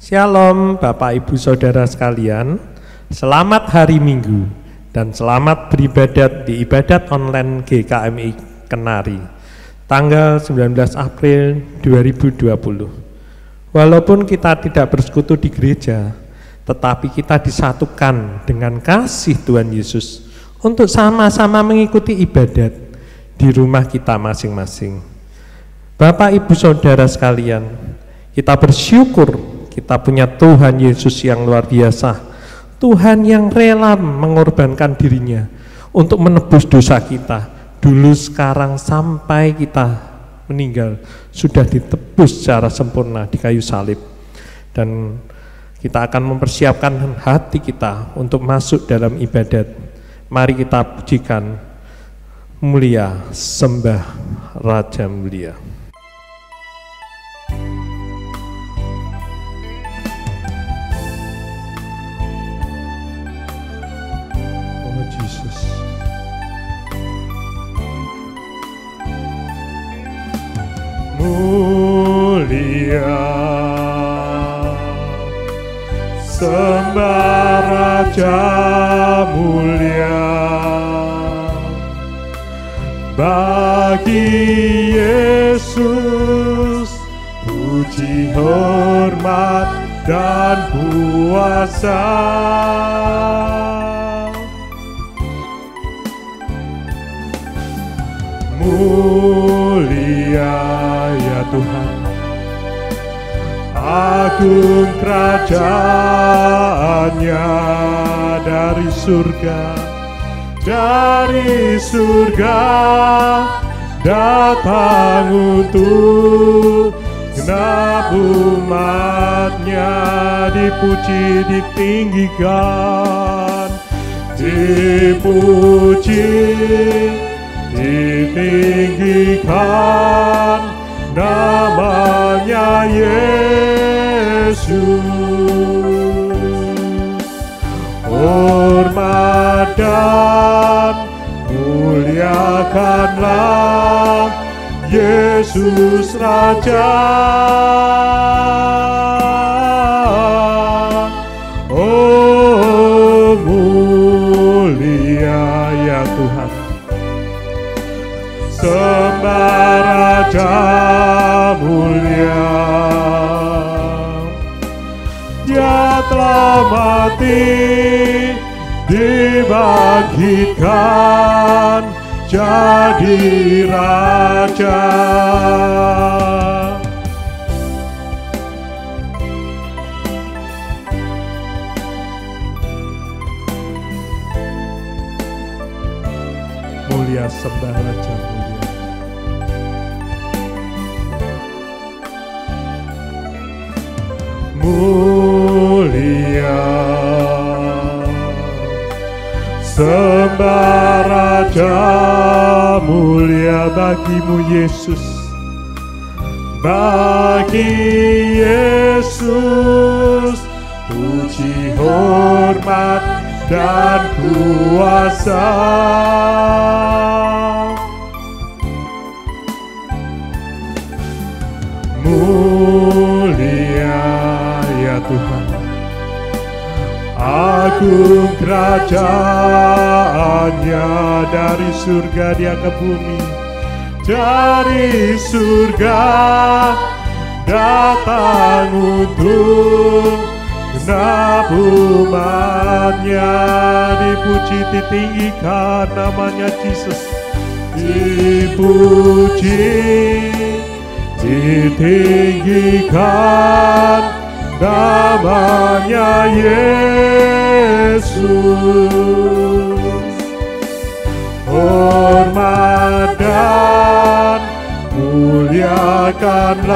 Shalom Bapak Ibu Saudara sekalian, selamat hari Minggu dan selamat beribadat di ibadat online GKMI Kenari tanggal 19 April 2020. Walaupun kita tidak bersekutu di gereja, tetapi kita disatukan dengan kasih Tuhan Yesus untuk sama-sama mengikuti ibadat di rumah kita masing-masing. Bapak Ibu Saudara sekalian, kita bersyukur kita punya Tuhan Yesus yang luar biasa, Tuhan yang rela mengorbankan dirinya untuk menebus dosa kita dulu, sekarang, sampai kita meninggal sudah ditebus secara sempurna di kayu salib. Dan kita akan mempersiapkan hati kita untuk masuk dalam ibadat. Mari kita pujikan, mulia, sembah Raja mulia. Mulia, sembah Raja mulia, bagi Yesus puji, hormat, dan kuasa. Mulia ya Tuhan, agung kerajaannya, dari surga datang untuk genap umatnya. Dipuji, ditinggikan, ditinggikan namanya Yesus. Hormat dan muliakanlah Yesus Raja. Oh, mulia ya Tuhan, sembah Raja mulia. Dia telah mati, dibangkitkan jadi Raja. Mulia, sembah Raja mulia. Mulia, sembah Raja mulia, bagimu Yesus, bagi Yesus puji, hormat, dan kuasa. Mulia ya Tuhan, agung kerajaannya, dari surga dia ke bumi. Dari surga datang untuk genap umatnya. Dipuji, ditinggikan namanya Yesus. Dipuji, ditinggikan namanya Yesus. Hormat dan muliakanlah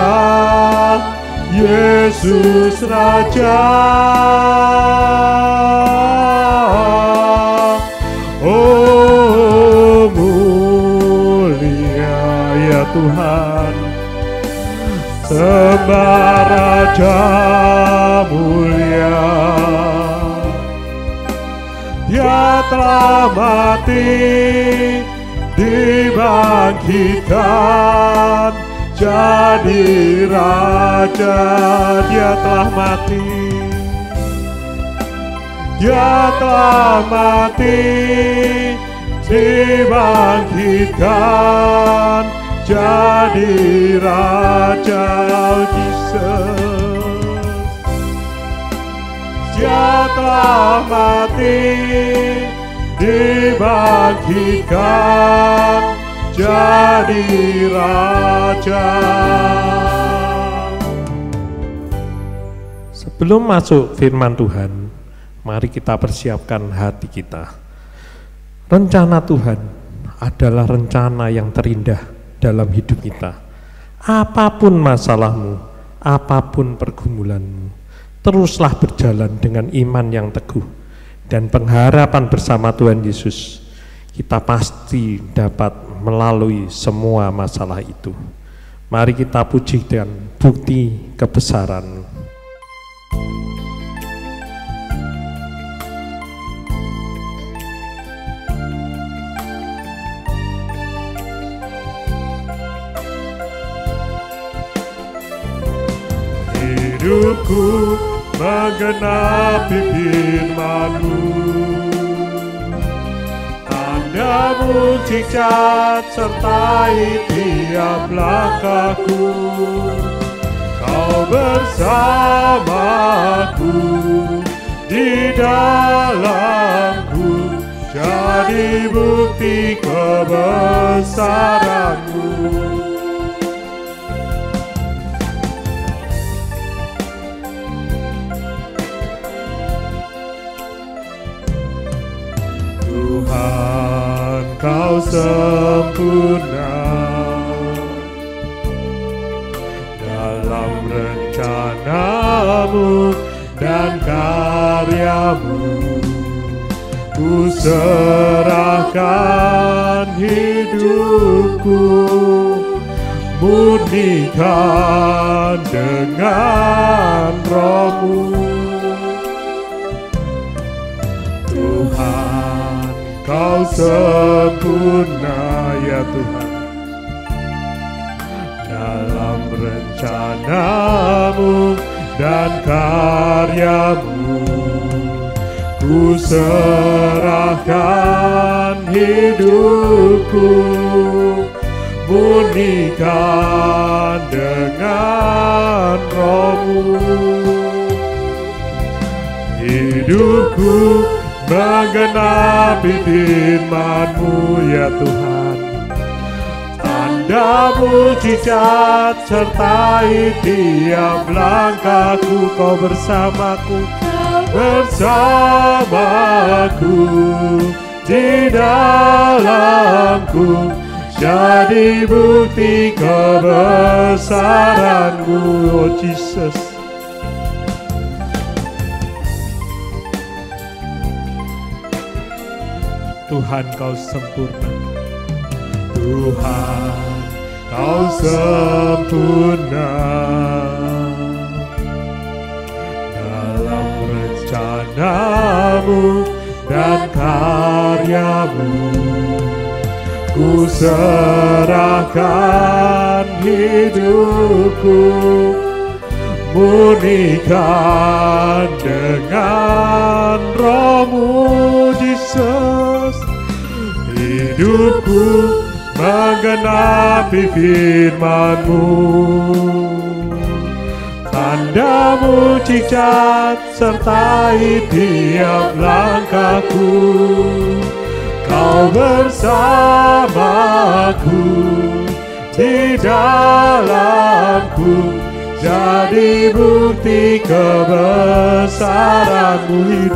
Yesus Raja. Oh, mulia ya Tuhan, sembah Raja mulia. Dia telah mati, dibangkitkan jadi raja. Dia telah mati, dia telah mati, dibangkitkan jadi raja. Jesus, dia telah mati, dibangkitkan jadi raja. Sebelum masuk firman Tuhan, mari kita persiapkan hati kita. Rencana Tuhan adalah rencana yang terindah dalam hidup kita. Apapun masalahmu, apapun pergumulanmu, teruslah berjalan dengan iman yang teguh dan pengharapan bersama Tuhan Yesus. Kita pasti dapat melalui semua masalah itu. Mari kita puji dan bukti kebesaran. Hidupku menggenapi firman-Mu, tanda mujizat sertai tiap langkahku. Kau bersamaku, di dalamku, jadi bukti kebesaran-Mu. Tuhan, Kau sempurna dalam rencana-Mu dan karya-Mu. Ku serahkan hidupku, murnikan dengan Roh-Mu. Tuhan, Kau sempurna ya Tuhan, dalam rencana-Mu dan karya-Mu. Ku serahkan hidupku, murnikan dengan Roh-Mu. Hidupku menggenapi firman-Mu ya Tuhan, tanda mujizat sertai tiap langkahku. Kau bersamaku, bersamaku, di dalamku, jadi bukti kebesaran-Mu. Oh Jesus, Tuhan, Kau sempurna. Tuhan, Kau sempurna dalam rencana-Mu dan karya-Mu. Ku serahkan hidupku, murnikan dengan Roh-Mu. Jesus, hidupku menggenapi firman-Mu, tanda mujizat sertai tiap langkahku. Kau bersamaku, di dalamku, jadi bukti kebesaran-Mu.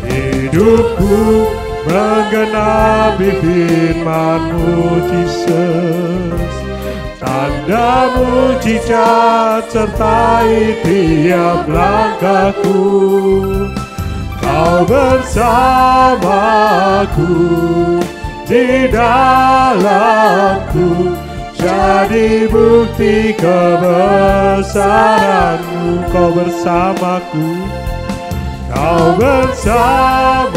Hidupku menggenapi firman-Mu, Jesus, tanda mujizat sertai tiap langkahku. Kau bersamaku, di dalamku, jadi bukti kebesaran-Mu. Kau bersamaku, Kau bersamaku,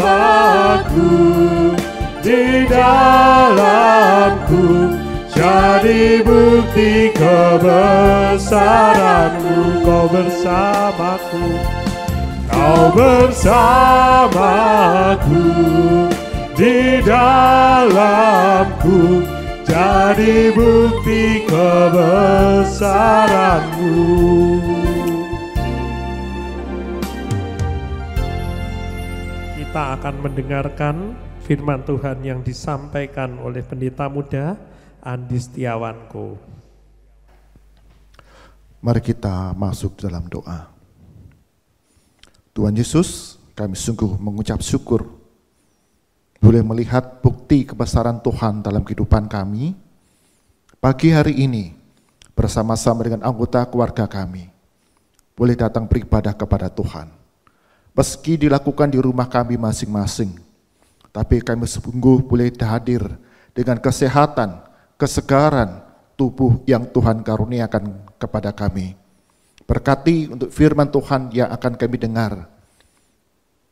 di dalamku, jadi bukti kebesaran-Mu. Kau bersamaku, Kau bersamaku, di dalamku, jadi bukti kebesaran-Mu. Kita akan mendengarkan firman Tuhan yang disampaikan oleh pendeta muda Andi Setiawanko. Mari kita masuk dalam doa. Tuhan Yesus, kami sungguh mengucap syukur boleh melihat bukti kebesaran Tuhan dalam kehidupan kami. Pagi hari ini bersama-sama dengan anggota keluarga kami boleh datang beribadah kepada Tuhan. Meski dilakukan di rumah kami masing-masing, tapi kami sungguh boleh hadir dengan kesehatan, kesegaran tubuh yang Tuhan karuniakan kepada kami. Berkati untuk firman Tuhan yang akan kami dengar.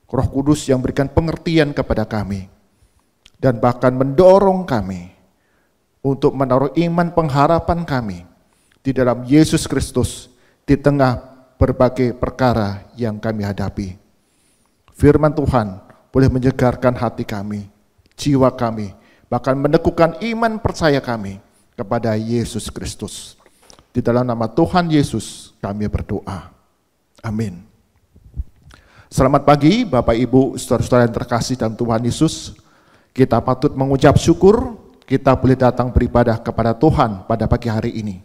Roh Kudus yang berikan pengertian kepada kami dan bahkan mendorong kami untuk menaruh iman pengharapan kami di dalam Yesus Kristus di tengah berbagai perkara yang kami hadapi. Firman Tuhan boleh menyegarkan hati kami, jiwa kami, bahkan meneguhkan iman percaya kami kepada Yesus Kristus. Di dalam nama Tuhan Yesus kami berdoa. Amin. Selamat pagi Bapak Ibu, saudara-saudara yang terkasih dalam Tuhan Yesus. Kita patut mengucap syukur kita boleh datang beribadah kepada Tuhan pada pagi hari ini.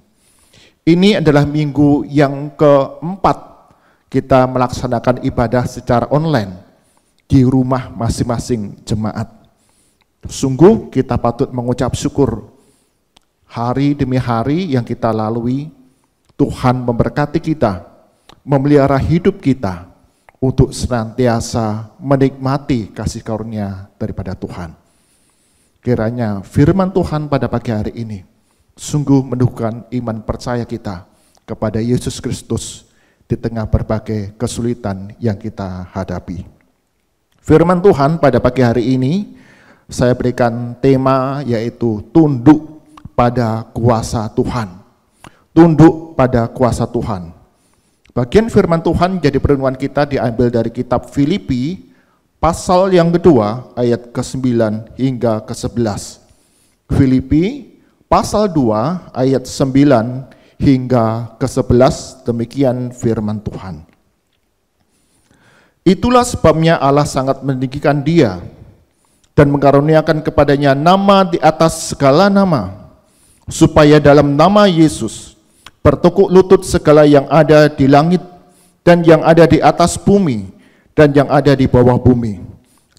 Ini adalah minggu yang keempat kita melaksanakan ibadah secara online di rumah masing-masing jemaat. Sungguh kita patut mengucap syukur. Hari demi hari yang kita lalui, Tuhan memberkati kita, memelihara hidup kita untuk senantiasa menikmati kasih karunia daripada Tuhan. Kiranya firman Tuhan pada pagi hari ini sungguh meneguhkan iman percaya kita kepada Yesus Kristus di tengah berbagai kesulitan yang kita hadapi. Firman Tuhan pada pagi hari ini saya berikan tema yaitu tunduk pada kuasa Tuhan. Tunduk pada kuasa Tuhan. Bagian firman Tuhan jadi perenungan kita diambil dari kitab Filipi pasal yang kedua ayat ke-9 hingga ke-11. Filipi pasal 2 ayat 9 hingga ke-11, demikian firman Tuhan. Itulah sebabnya Allah sangat meninggikan dia dan mengaruniakan kepadanya nama di atas segala nama, supaya dalam nama Yesus bertekuk lutut segala yang ada di langit dan yang ada di atas bumi dan yang ada di bawah bumi,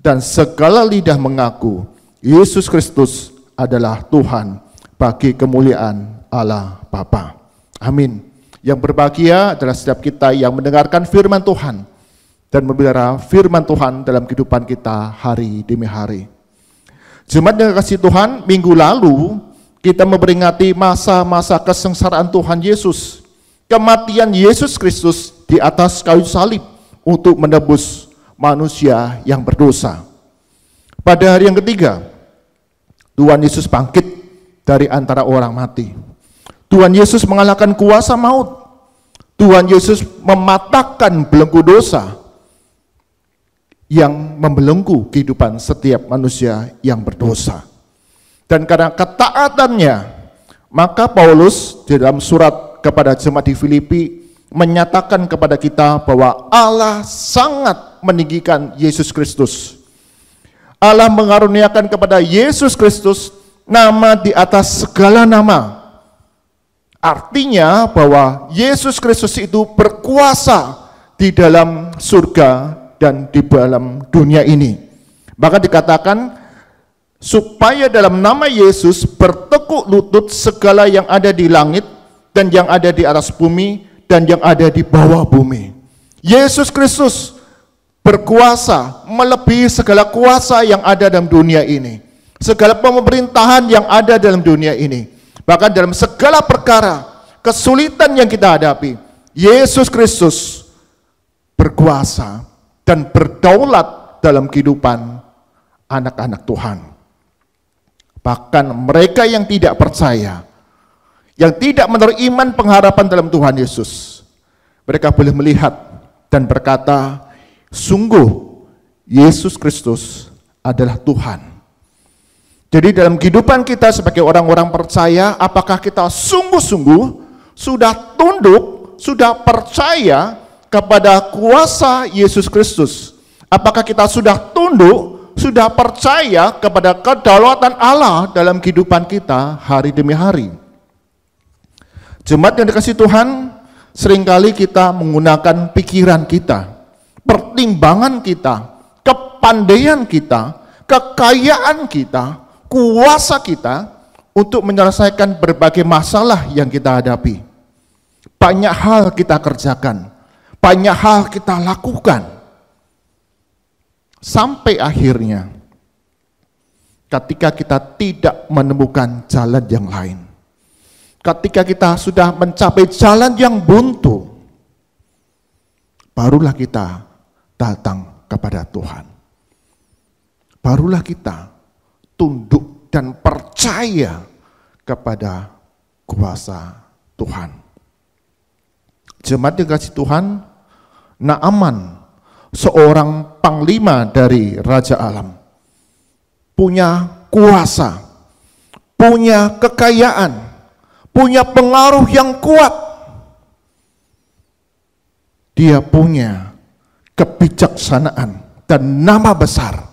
dan segala lidah mengaku Yesus Kristus adalah Tuhan bagi kemuliaan Allah Bapa. Amin. Yang berbahagia adalah setiap kita yang mendengarkan firman Tuhan dan memelihara firman Tuhan dalam kehidupan kita hari demi hari. Jemaat yang kasih Tuhan, minggu lalu kita memperingati masa-masa kesengsaraan Tuhan Yesus, kematian Yesus Kristus di atas kayu salib untuk menebus manusia yang berdosa. Pada hari yang ketiga, Tuhan Yesus bangkit dari antara orang mati. Tuhan Yesus mengalahkan kuasa maut. Tuhan Yesus mematahkan belenggu dosa yang membelenggu kehidupan setiap manusia yang berdosa. Dan karena ketaatannya, maka Paulus di dalam surat kepada jemaat di Filipi menyatakan kepada kita bahwa Allah sangat meninggikan Yesus Kristus. Allah mengaruniakan kepada Yesus Kristus nama di atas segala nama. Artinya bahwa Yesus Kristus itu berkuasa di dalam surga dan di dalam dunia ini. Bahkan dikatakan supaya dalam nama Yesus bertekuk lutut segala yang ada di langit dan yang ada di atas bumi dan yang ada di bawah bumi. Yesus Kristus berkuasa melebihi segala kuasa yang ada dalam dunia ini, segala pemerintahan yang ada dalam dunia ini. Bahkan dalam segala perkara kesulitan yang kita hadapi, Yesus Kristus berkuasa dan berdaulat dalam kehidupan anak-anak Tuhan. Bahkan mereka yang tidak percaya, yang tidak menaruh iman pengharapan dalam Tuhan Yesus, mereka boleh melihat dan berkata, sungguh Yesus Kristus adalah Tuhan. Jadi dalam kehidupan kita sebagai orang-orang percaya, apakah kita sungguh-sungguh sudah tunduk, sudah percaya kepada kuasa Yesus Kristus? Apakah kita sudah tunduk, sudah percaya kepada kedaulatan Allah dalam kehidupan kita hari demi hari? Jemaat yang dikasihi Tuhan, seringkali kita menggunakan pikiran kita, pertimbangan kita, kepandaian kita, kekayaan kita, kuasa kita untuk menyelesaikan berbagai masalah yang kita hadapi. Banyak hal kita kerjakan, banyak hal kita lakukan. Sampai akhirnya ketika kita tidak menemukan jalan yang lain, ketika kita sudah mencapai jalan yang buntu, barulah kita datang kepada Tuhan. Barulah kita tunduk dan percaya kepada kuasa Tuhan. Jemaat yang dikasihi Tuhan, Naaman, seorang panglima dari Raja Aram, punya kuasa, punya kekayaan, punya pengaruh yang kuat. Dia punya kebijaksanaan dan nama besar.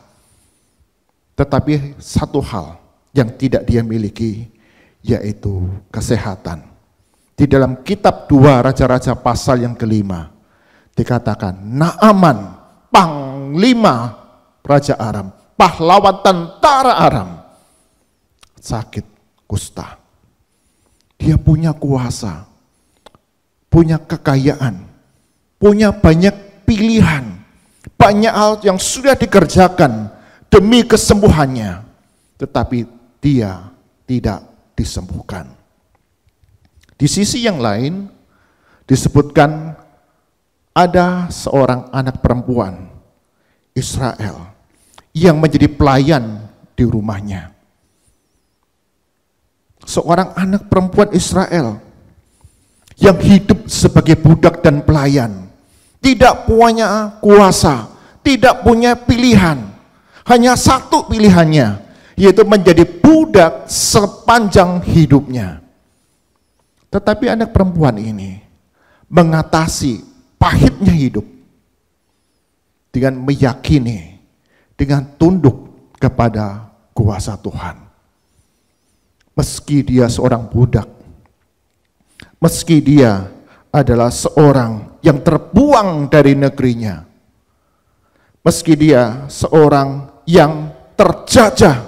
Tetapi satu hal yang tidak dia miliki, yaitu kesehatan. Di dalam kitab 2 Raja-Raja pasal yang ke-5 dikatakan, Naaman, panglima Raja Aram, pahlawan tentara Aram, sakit kusta. Dia punya kuasa, punya kekayaan, punya banyak pilihan, banyak hal yang sudah dikerjakan demi kesembuhannya, tetapi dia tidak disembuhkan. Di sisi yang lain disebutkan ada seorang anak perempuan Israel yang menjadi pelayan di rumahnya. Seorang anak perempuan Israel yang hidup sebagai budak dan pelayan, tidak punya kuasa, tidak punya pilihan. Hanya satu pilihannya, yaitu menjadi budak sepanjang hidupnya. Tetapi anak perempuan ini mengatasi pahitnya hidup dengan meyakini, dengan tunduk kepada kuasa Tuhan. Meski dia seorang budak, meski dia adalah seorang yang terbuang dari negerinya, meski dia seorang yang terjajah,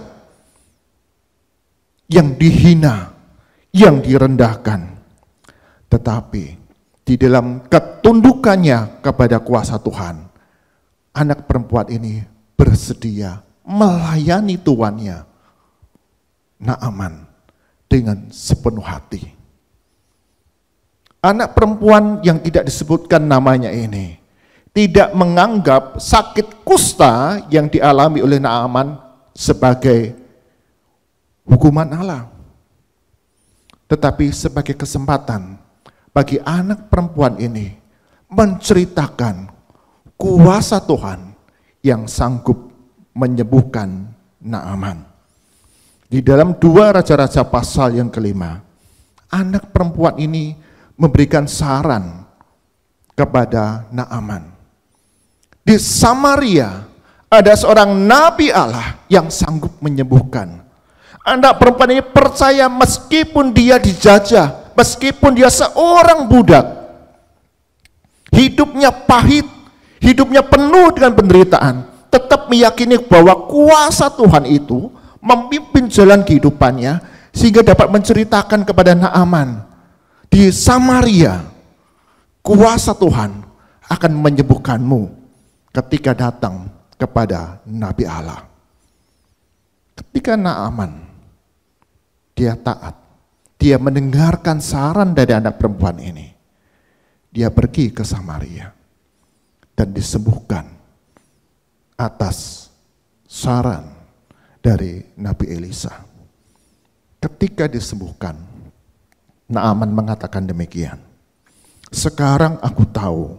yang dihina, yang direndahkan, tetapi di dalam ketundukannya kepada kuasa Tuhan, anak perempuan ini bersedia melayani tuannya, Naaman, dengan sepenuh hati. Anak perempuan yang tidak disebutkan namanya ini tidak menganggap sakit kusta yang dialami oleh Naaman sebagai hukuman Allah, tetapi sebagai kesempatan bagi anak perempuan ini menceritakan kuasa Tuhan yang sanggup menyembuhkan Naaman. Di dalam 2 Raja-Raja pasal yang ke-5, anak perempuan ini memberikan saran kepada Naaman. Di Samaria ada seorang nabi Allah yang sanggup menyembuhkan. Anak perempuan ini percaya meskipun dia dijajah, meskipun dia seorang budak, hidupnya pahit, hidupnya penuh dengan penderitaan, tetap meyakini bahwa kuasa Tuhan itu memimpin jalan kehidupannya, sehingga dapat menceritakan kepada Naaman, di Samaria kuasa Tuhan akan menyembuhkanmu ketika datang kepada Nabi Allah. Ketika Naaman dia taat, dia mendengarkan saran dari anak perempuan ini, dia pergi ke Samaria dan disembuhkan atas saran dari Nabi Elisa. Ketika disembuhkan, Naaman mengatakan demikian. Sekarang aku tahu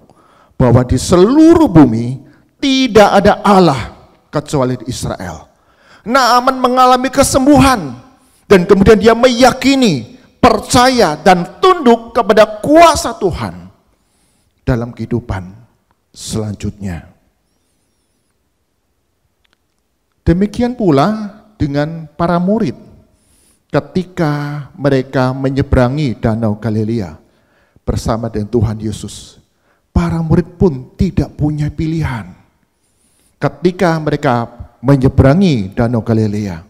bahwa di seluruh bumi tidak ada Allah kecuali di Israel. Naaman mengalami kesembuhan dan kemudian dia meyakini, percaya dan tunduk kepada kuasa Tuhan dalam kehidupan selanjutnya. Demikian pula dengan para murid ketika mereka menyeberangi Danau Galilea bersama dengan Tuhan Yesus. Para murid pun tidak punya pilihan. Ketika mereka menyeberangi Danau Galilea,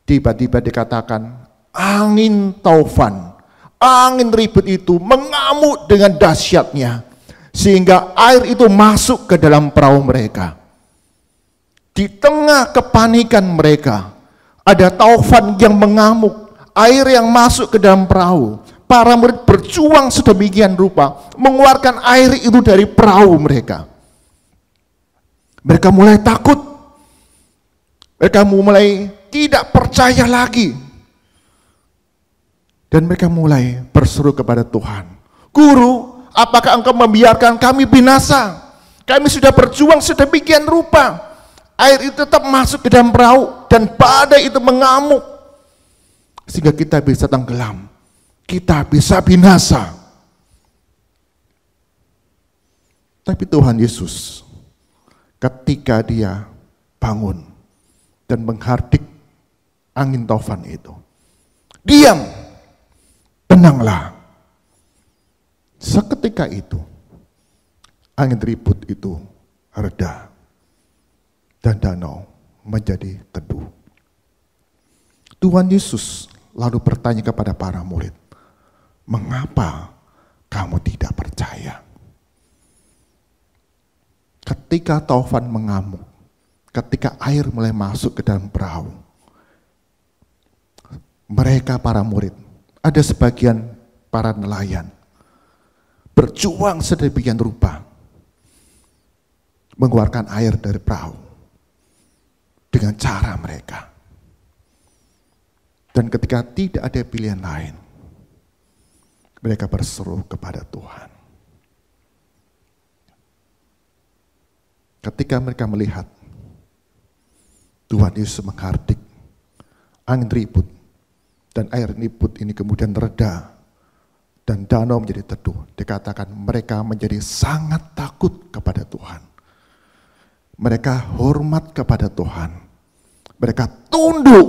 tiba-tiba dikatakan angin taufan, angin ribut itu mengamuk dengan dahsyatnya, sehingga air itu masuk ke dalam perahu mereka. Di tengah kepanikan mereka, ada taufan yang mengamuk, air yang masuk ke dalam perahu. Para murid berjuang sedemikian rupa mengeluarkan air itu dari perahu mereka. Mereka mulai takut. Mereka mulai tidak percaya lagi. Dan mereka mulai berseru kepada Tuhan. Guru, apakah engkau membiarkan kami binasa? Kami sudah berjuang sedemikian rupa. Air itu tetap masuk ke dalam perahu dan badai itu mengamuk. Sehingga kita bisa tenggelam. Kita bisa binasa. Tapi Tuhan Yesus ketika dia bangun dan menghardik angin taufan itu, diam, tenanglah. Seketika itu angin ribut itu reda dan danau menjadi teduh. Tuhan Yesus lalu bertanya kepada para murid, mengapa kamu tidak percaya? Ketika taufan mengamuk, ketika air mulai masuk ke dalam perahu, mereka para murid, ada sebagian para nelayan, berjuang sedemikian rupa, mengeluarkan air dari perahu dengan cara mereka. Dan ketika tidak ada pilihan lain, mereka berseru kepada Tuhan. Ketika mereka melihat Tuhan Yesus menghardik angin ribut dan air ribut ini kemudian reda dan danau menjadi teduh, dikatakan mereka menjadi sangat takut kepada Tuhan. Mereka hormat kepada Tuhan. Mereka tunduk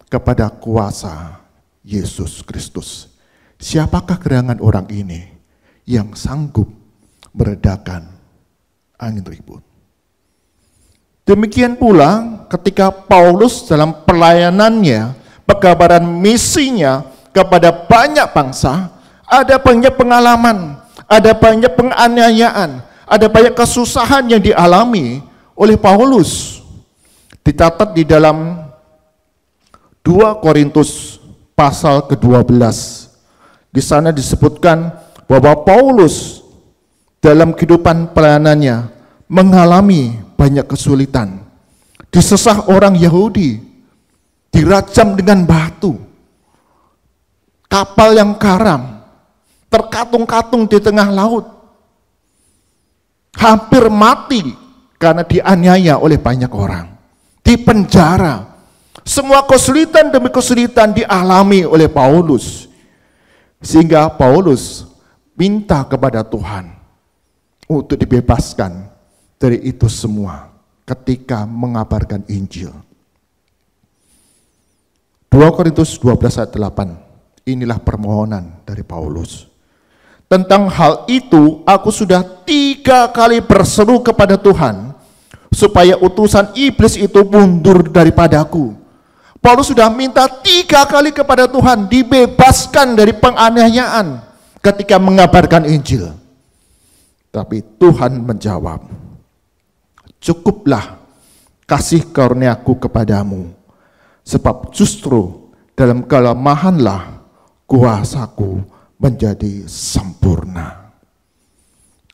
kepada kuasa Yesus Kristus. Siapakah gerangan orang ini yang sanggup meredakan angin ribut? Demikian pula ketika Paulus dalam pelayanannya, pekabaran misinya kepada banyak bangsa, ada banyak pengalaman, ada banyak penganiayaan, ada banyak kesusahan yang dialami oleh Paulus. Dicatat di dalam 2 Korintus pasal ke-12. Di sana disebutkan bahwa Paulus dalam kehidupan pelayanannya mengalami banyak kesulitan. Disesah orang Yahudi, dirajam dengan batu, kapal yang karam, terkatung-katung di tengah laut, hampir mati karena dianiaya oleh banyak orang, dipenjara. Semua kesulitan demi kesulitan dialami oleh Paulus, sehingga Paulus minta kepada Tuhan untuk dibebaskan dari itu semua ketika mengabarkan Injil. 2 Korintus 12 ayat 8, inilah permohonan dari Paulus. Tentang hal itu aku sudah 3 kali berseru kepada Tuhan supaya utusan iblis itu mundur daripadaku. Paulus sudah minta 3 kali kepada Tuhan dibebaskan dari penganiayaan ketika mengabarkan Injil. Tapi Tuhan menjawab, cukuplah kasih karuniaku kepadamu, sebab justru dalam kelemahanlah kuasaku menjadi sempurna.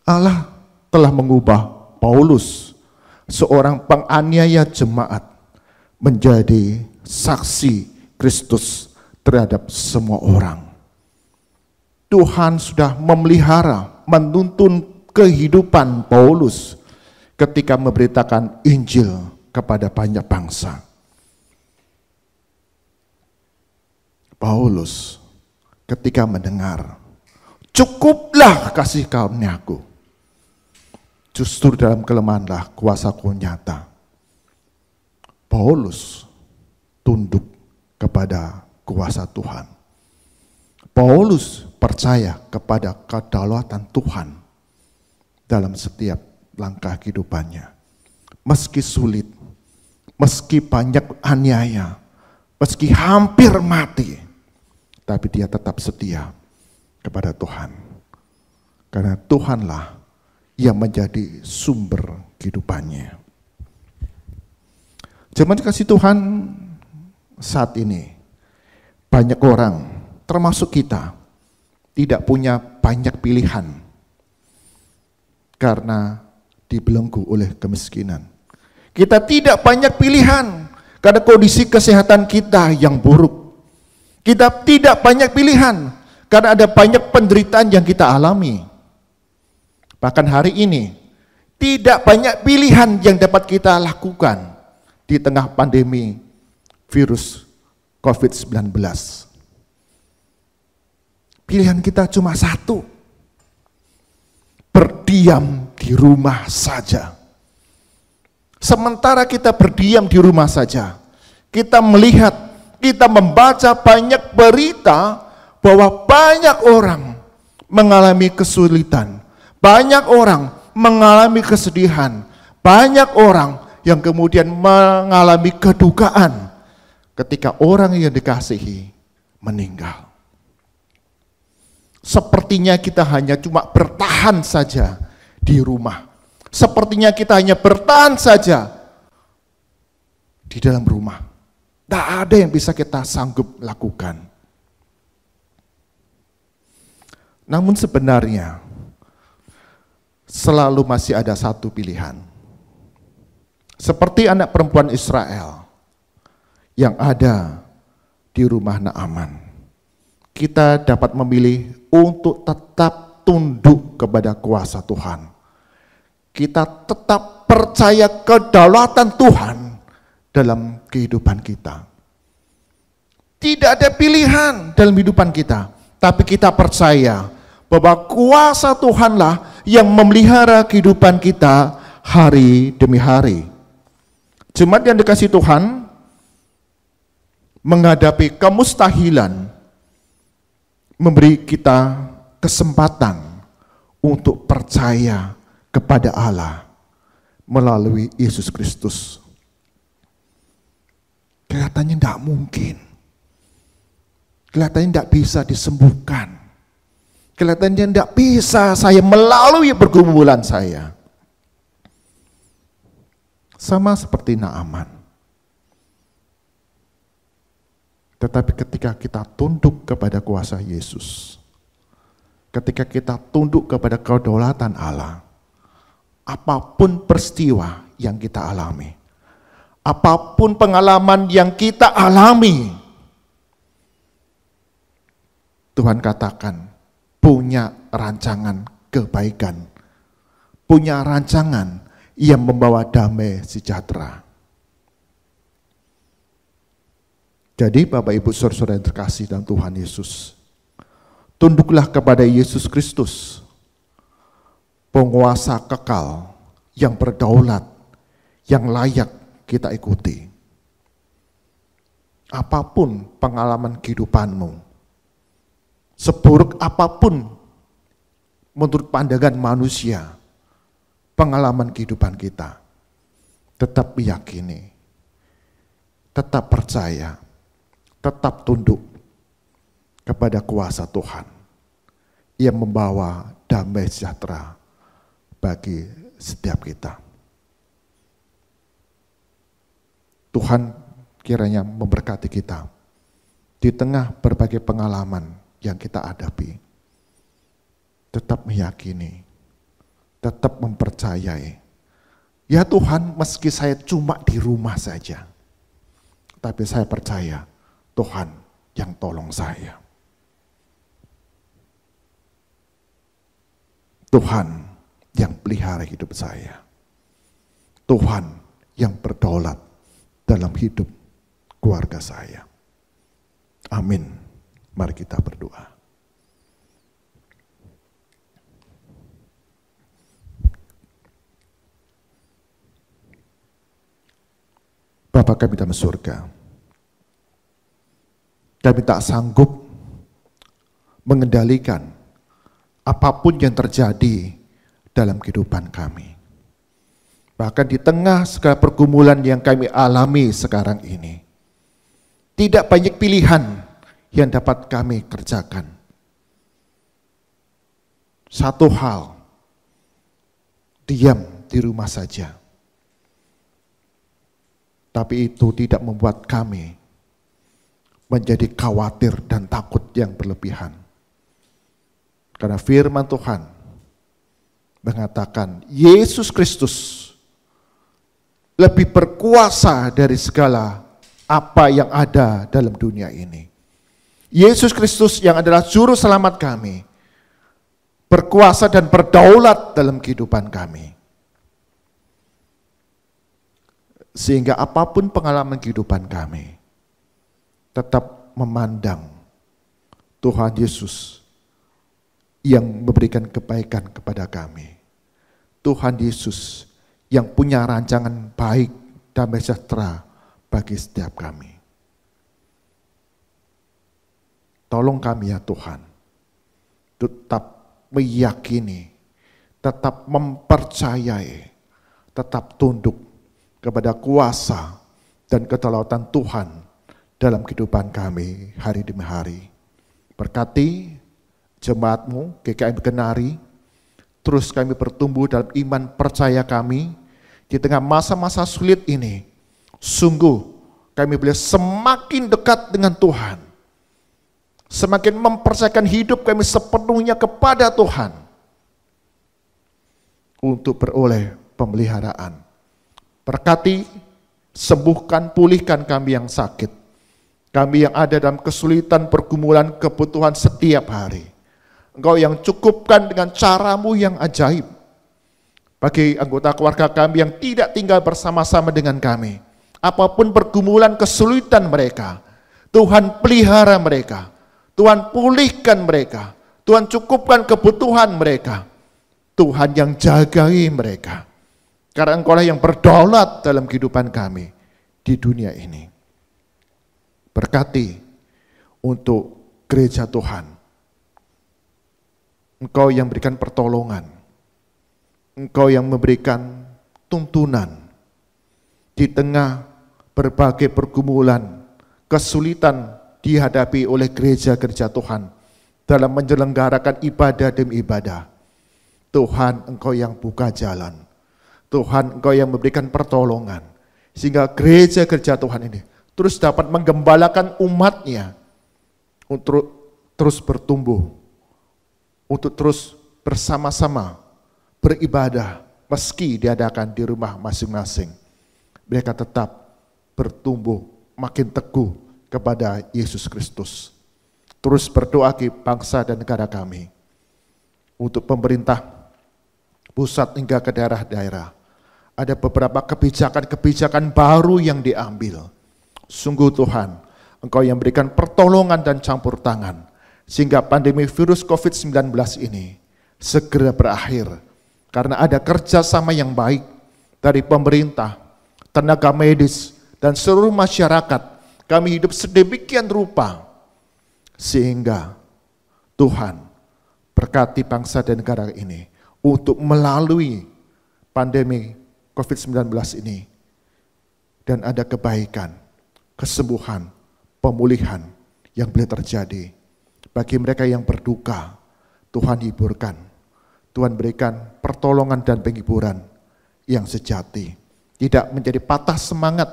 Allah telah mengubah Paulus, seorang penganiaya jemaat, menjadi saksi Kristus terhadap semua orang. Tuhan sudah memelihara, menuntun kehidupan Paulus ketika memberitakan Injil kepada banyak bangsa. Paulus ketika mendengar, cukuplah kasih karuniaku, justru dalam kelemahanlah kuasaku nyata. Paulus tunduk kepada kuasa Tuhan. Paulus percaya kepada kedaulatan Tuhan dalam setiap langkah kehidupannya. Meski sulit, meski banyak aniaya, meski hampir mati, tapi dia tetap setia kepada Tuhan. Karena Tuhanlah yang menjadi sumber kehidupannya. Jemaat kasih Tuhan, saat ini banyak orang, termasuk kita, tidak punya banyak pilihan karena dibelenggu oleh kemiskinan. Kita tidak banyak pilihan karena kondisi kesehatan kita yang buruk. Kita tidak banyak pilihan karena ada banyak penderitaan yang kita alami. Bahkan hari ini tidak banyak pilihan yang dapat kita lakukan di tengah pandemi virus COVID-19. Pilihan kita cuma satu, berdiam di rumah saja. Sementara kita berdiam di rumah saja, kita melihat, kita membaca banyak berita bahwa banyak orang mengalami kesulitan, banyak orang mengalami kesedihan, banyak orang yang kemudian mengalami kedukaan ketika orang yang dikasihi meninggal. Sepertinya kita hanya cuma bertahan saja di rumah. Sepertinya kita hanya bertahan saja di dalam rumah. Tidak ada yang bisa kita sanggup lakukan. Namun sebenarnya selalu masih ada satu pilihan. Seperti anak perempuan Israel yang ada di rumah Naaman. Kita dapat memilih untuk tetap tunduk kepada kuasa Tuhan. Kita tetap percaya kedaulatan Tuhan dalam kehidupan kita. Tidak ada pilihan dalam kehidupan kita, tapi kita percaya bahwa kuasa Tuhanlah yang memelihara kehidupan kita hari demi hari. Jemaat yang dikasihi Tuhan, menghadapi kemustahilan memberi kita kesempatan untuk percaya kepada Allah melalui Yesus Kristus. Kelihatannya tidak mungkin. Kelihatannya tidak bisa disembuhkan. Kelihatannya tidak bisa saya melalui pergumulan saya. Sama seperti Naaman. Tetapi ketika kita tunduk kepada kuasa Yesus, ketika kita tunduk kepada kedaulatan Allah, apapun peristiwa yang kita alami, apapun pengalaman yang kita alami, Tuhan katakan punya rancangan kebaikan, punya rancangan yang membawa damai sejahtera. Jadi Bapak Ibu saudara-saudara yang terkasih dalam Tuhan Yesus, tunduklah kepada Yesus Kristus, penguasa kekal yang berdaulat, yang layak kita ikuti. Apapun pengalaman kehidupanmu, seburuk apapun menurut pandangan manusia, pengalaman kehidupan kita, tetap meyakini, tetap percaya, tetap tunduk kepada kuasa Tuhan yang membawa damai sejahtera bagi setiap kita. Tuhan kiranya memberkati kita di tengah berbagai pengalaman yang kita hadapi. Tetap meyakini, tetap mempercayai. Ya Tuhan, meski saya cuma di rumah saja, tapi saya percaya Tuhan yang tolong saya. Tuhan yang pelihara hidup saya. Tuhan yang berdaulat dalam hidup keluarga saya. Amin. Mari kita berdoa. Bapa kami dalam surga, kami tak sanggup mengendalikan apapun yang terjadi dalam kehidupan kami. Bahkan di tengah segala pergumulan yang kami alami sekarang ini, tidak banyak pilihan yang dapat kami kerjakan. Satu hal, diam di rumah saja. Tapi itu tidak membuat kami menjadi khawatir dan takut yang berlebihan. Karena firman Tuhan mengatakan Yesus Kristus lebih berkuasa dari segala apa yang ada dalam dunia ini. Yesus Kristus yang adalah juru selamat kami, berkuasa dan berdaulat dalam kehidupan kami. Sehingga apapun pengalaman kehidupan kami, tetap memandang Tuhan Yesus yang memberikan kebaikan kepada kami. Tuhan Yesus yang punya rancangan baik dan sejahtera bagi setiap kami. Tolong kami ya Tuhan, tetap meyakini, tetap mempercayai, tetap tunduk kepada kuasa dan kedaulatan Tuhan dalam kehidupan kami hari demi hari. Berkati jemaat-Mu, GKM Kenari, terus kami bertumbuh dalam iman percaya kami di tengah masa-masa sulit ini. Sungguh kami boleh semakin dekat dengan Tuhan, semakin mempercayakan hidup kami sepenuhnya kepada Tuhan untuk beroleh pemeliharaan. Berkati, sembuhkan, pulihkan kami yang sakit, kami yang ada dalam kesulitan, pergumulan, kebutuhan setiap hari. Engkau yang cukupkan dengan cara-Mu yang ajaib. Bagi anggota keluarga kami yang tidak tinggal bersama-sama dengan kami, apapun pergumulan, kesulitan mereka, Tuhan pelihara mereka, Tuhan pulihkan mereka, Tuhan cukupkan kebutuhan mereka, Tuhan yang jagai mereka. Karena Engkau lah yang berdaulat dalam kehidupan kami di dunia ini. Berkati untuk gereja Tuhan. Engkau yang memberikan pertolongan. Engkau yang memberikan tuntunan di tengah berbagai pergumulan, kesulitan dihadapi oleh gereja-gereja Tuhan dalam menyelenggarakan ibadah demi ibadah. Tuhan, Engkau yang buka jalan. Tuhan, Engkau yang memberikan pertolongan, sehingga gereja-gereja Tuhan ini terus dapat menggembalakan umat-Nya untuk terus bertumbuh, untuk terus bersama-sama beribadah meski diadakan di rumah masing-masing. Mereka tetap bertumbuh makin teguh kepada Yesus Kristus. Terus berdoa ke bangsa dan negara kami, untuk pemerintah pusat hingga ke daerah-daerah. Ada beberapa kebijakan-kebijakan baru yang diambil. Sungguh Tuhan, Engkau yang berikan pertolongan dan campur tangan, sehingga pandemi virus COVID-19 ini segera berakhir. Karena ada kerjasama yang baik dari pemerintah, tenaga medis, dan seluruh masyarakat. Kami hidup sedemikian rupa, sehingga Tuhan berkati bangsa dan negara ini untuk melalui pandemi COVID-19 ini, dan ada kebaikan, kesembuhan, pemulihan yang boleh terjadi. Bagi mereka yang berduka, Tuhan hiburkan, Tuhan berikan pertolongan dan penghiburan yang sejati. Tidak menjadi patah semangat,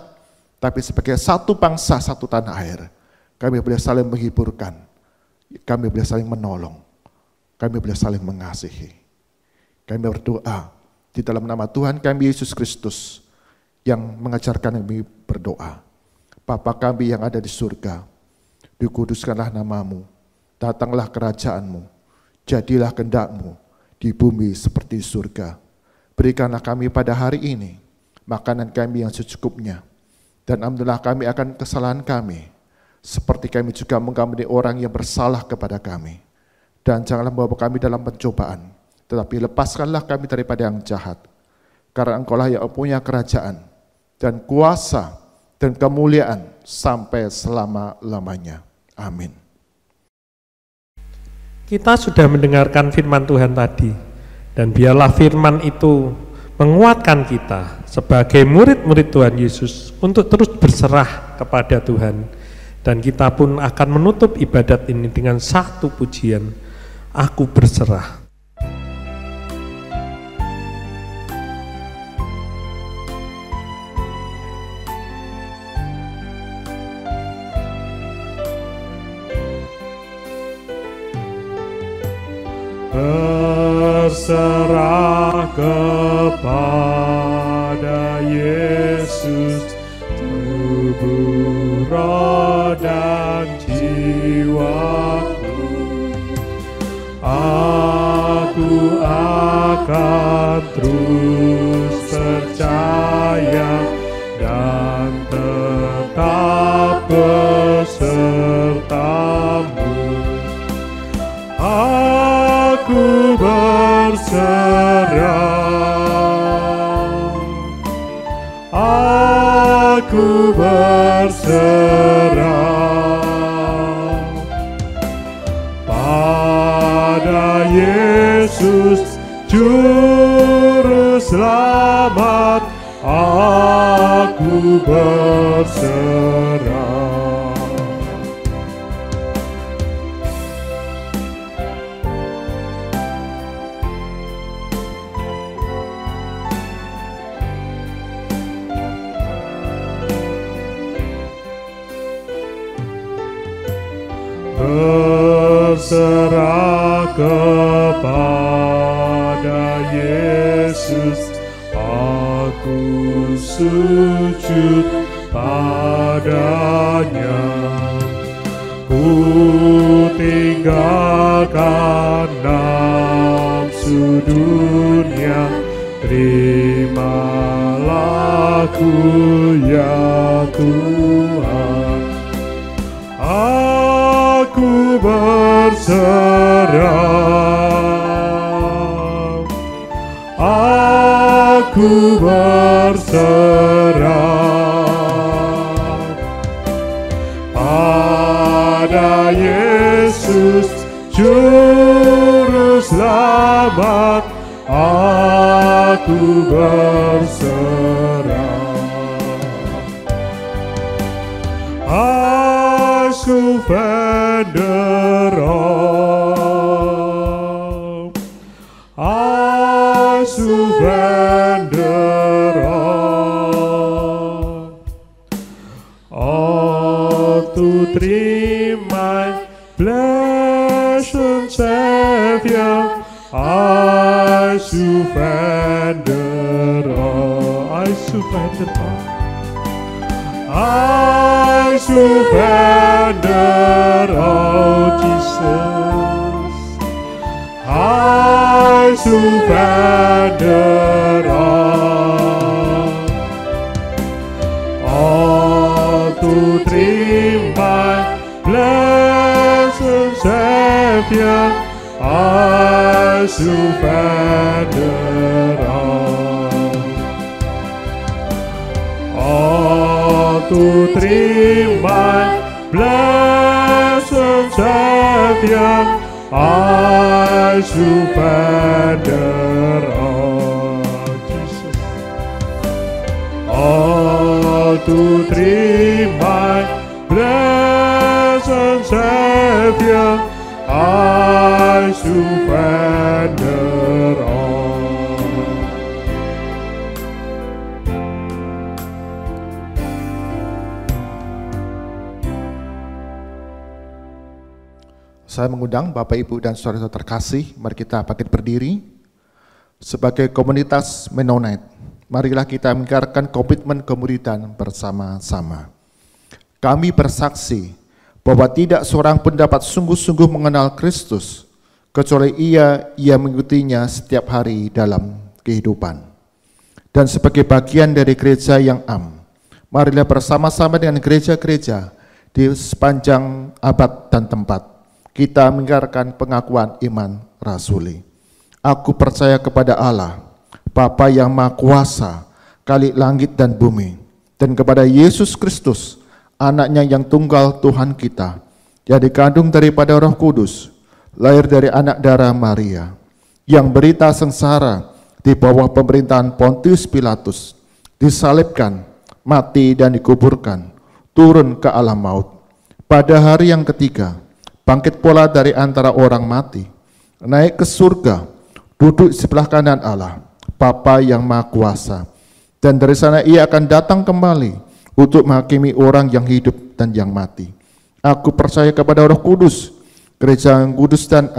tapi sebagai satu bangsa, satu tanah air, kami boleh saling menghiburkan, kami boleh saling menolong, kami boleh saling mengasihi. Kami berdoa di dalam nama Tuhan kami Yesus Kristus yang mengajarkan kami berdoa. Bapa kami yang ada di surga, dikuduskanlah namamu, datanglah kerajaanmu, jadilah kehendak-mu di bumi seperti surga. Berikanlah kami pada hari ini makanan kami yang secukupnya, dan ampunilah kami akan kesalahan kami, seperti kami juga mengampuni orang yang bersalah kepada kami. Dan janganlah membawa kami dalam pencobaan, tetapi lepaskanlah kami daripada yang jahat. Karena Engkau-lah yang punya kerajaan, dan kuasa, dan kemuliaan sampai selama-lamanya. Amin. Kita sudah mendengarkan firman Tuhan tadi, dan biarlah firman itu menguatkan kita sebagai murid-murid Tuhan Yesus untuk terus berserah kepada Tuhan. Dan kita pun akan menutup ibadat ini dengan satu pujian, aku berserah. Berserah kepada Yesus, tubuh, roh, dan jiwaku. Aku akan terus percaya dan tetap besertamu. Aku berserah, aku berserah pada Yesus Juru Selamat. Aku berserah. Berserah kepada Yesus, aku sujud padanya. Ku tinggalkan nafsu dunia, terimalah ku ya Tuhan. Aku berserah, aku berserah pada Yesus Juru Selamat. Aku berserah. I surrender all. I surrender all to Thee, my blessed Savior. I surrender all. I surrender all. I surrender all, Jesus. I surrender all to Thee, my blessed Savior. I surrender all to Thee, my blessed Savior. I surrender all, Jesus. All to Thee, my blessed Savior. I surrender all. Saya mengundang Bapak, Ibu, dan saudara-saudara terkasih, mari kita bangkit berdiri. Sebagai komunitas Mennonite, marilah kita mengikrarkan komitmen kemuridan bersama-sama. Kami bersaksi bahwa tidak seorang pun dapat sungguh-sungguh mengenal Kristus, kecuali ia mengikutinya setiap hari dalam kehidupan. Dan sebagai bagian dari gereja yang marilah bersama-sama dengan gereja-gereja di sepanjang abad dan tempat, kita mendengarkan pengakuan iman rasuli. Aku percaya kepada Allah, Bapa yang Maha Kuasa, Khalik langit dan bumi, dan kepada Yesus Kristus, Anaknya yang tunggal Tuhan kita, yang dikandung daripada Roh Kudus, lahir dari anak darah Maria, yang berita sengsara di bawah pemerintahan Pontius Pilatus, disalibkan, mati dan dikuburkan, turun ke alam maut. Pada hari yang ketiga, bangkit pula dari antara orang mati, naik ke surga, duduk di sebelah kanan Allah, Bapa yang Maha Kuasa, dan dari sana ia akan datang kembali untuk menghakimi orang yang hidup dan yang mati. Aku percaya kepada Roh Kudus, gereja yang kudus dan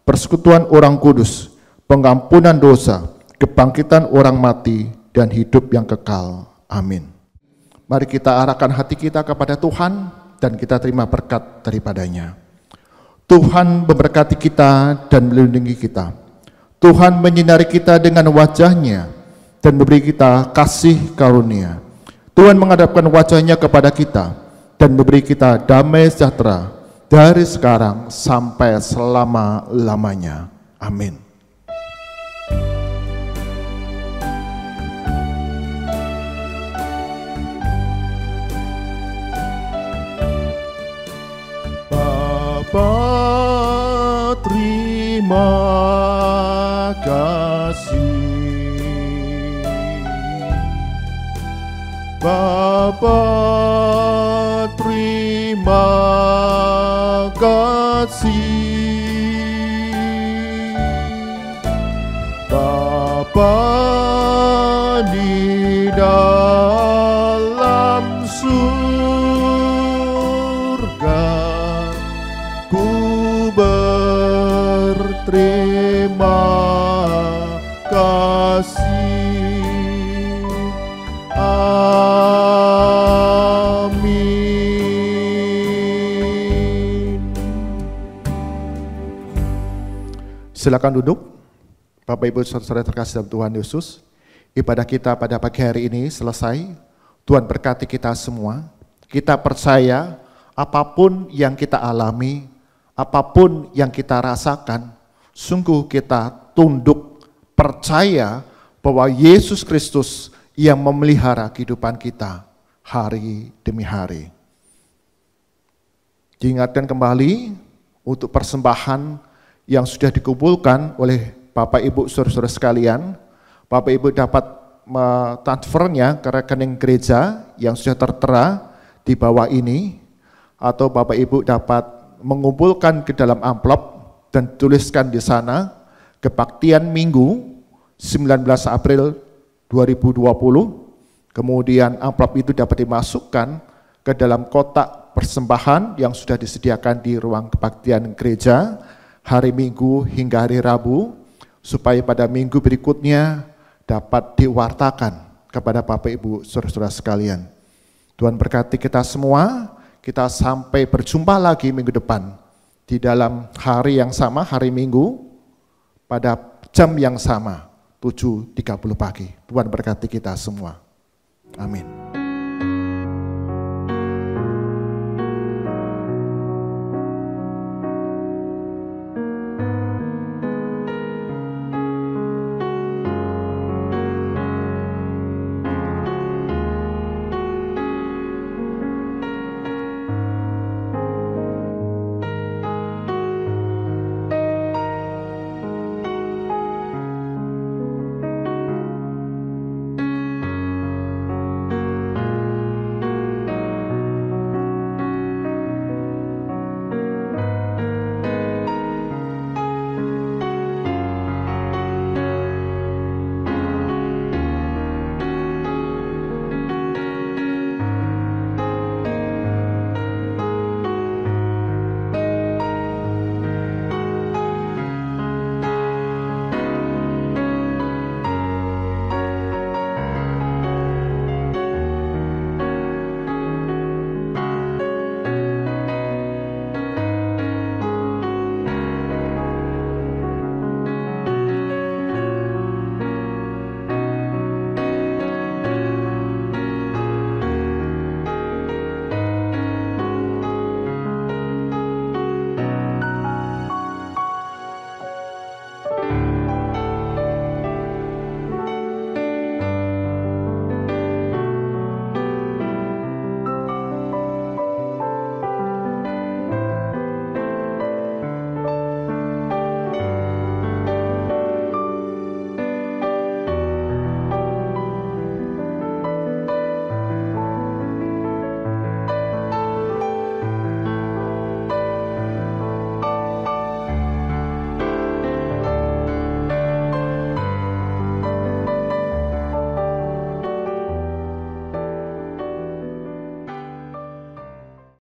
persekutuan orang kudus, pengampunan dosa, kebangkitan orang mati, dan hidup yang kekal. Amin. Mari kita arahkan hati kita kepada Tuhan dan kita terima berkat daripadanya. Tuhan memberkati kita dan melindungi kita. Tuhan menyinari kita dengan wajah-Nya dan memberi kita kasih karunia. Tuhan menghadapkan wajah-Nya kepada kita dan memberi kita damai sejahtera dari sekarang sampai selama-lamanya. Amin. Bapa, terima kasih. Bapa, terima kasih. Bapa di dalam surga, ku berterima kasih. Silakan duduk. Bapak Ibu Saudara terkasih dalam Tuhan Yesus, ibadah kita pada pagi hari ini selesai. Tuhan berkati kita semua. Kita percaya apapun yang kita alami, apapun yang kita rasakan, sungguh kita tunduk percaya bahwa Yesus Kristus yang memelihara kehidupan kita hari demi hari. Diingatkan kembali untuk persembahan yang sudah dikumpulkan oleh Bapak Ibu Saudara sekalian. Bapak Ibu dapat transfernya ke rekening gereja yang sudah tertera di bawah ini, atau Bapak Ibu dapat mengumpulkan ke dalam amplop dan tuliskan di sana kebaktian Minggu 19 April 2020. Kemudian amplop itu dapat dimasukkan ke dalam kotak persembahan yang sudah disediakan di ruang kebaktian gereja hari Minggu hingga hari Rabu, supaya pada minggu berikutnya dapat diwartakan kepada Bapak Ibu Saudara-saudara sekalian. Tuhan berkati kita semua, kita sampai berjumpa lagi minggu depan di dalam hari yang sama, hari Minggu, pada jam yang sama, 7.30 pagi. Tuhan berkati kita semua. Amin.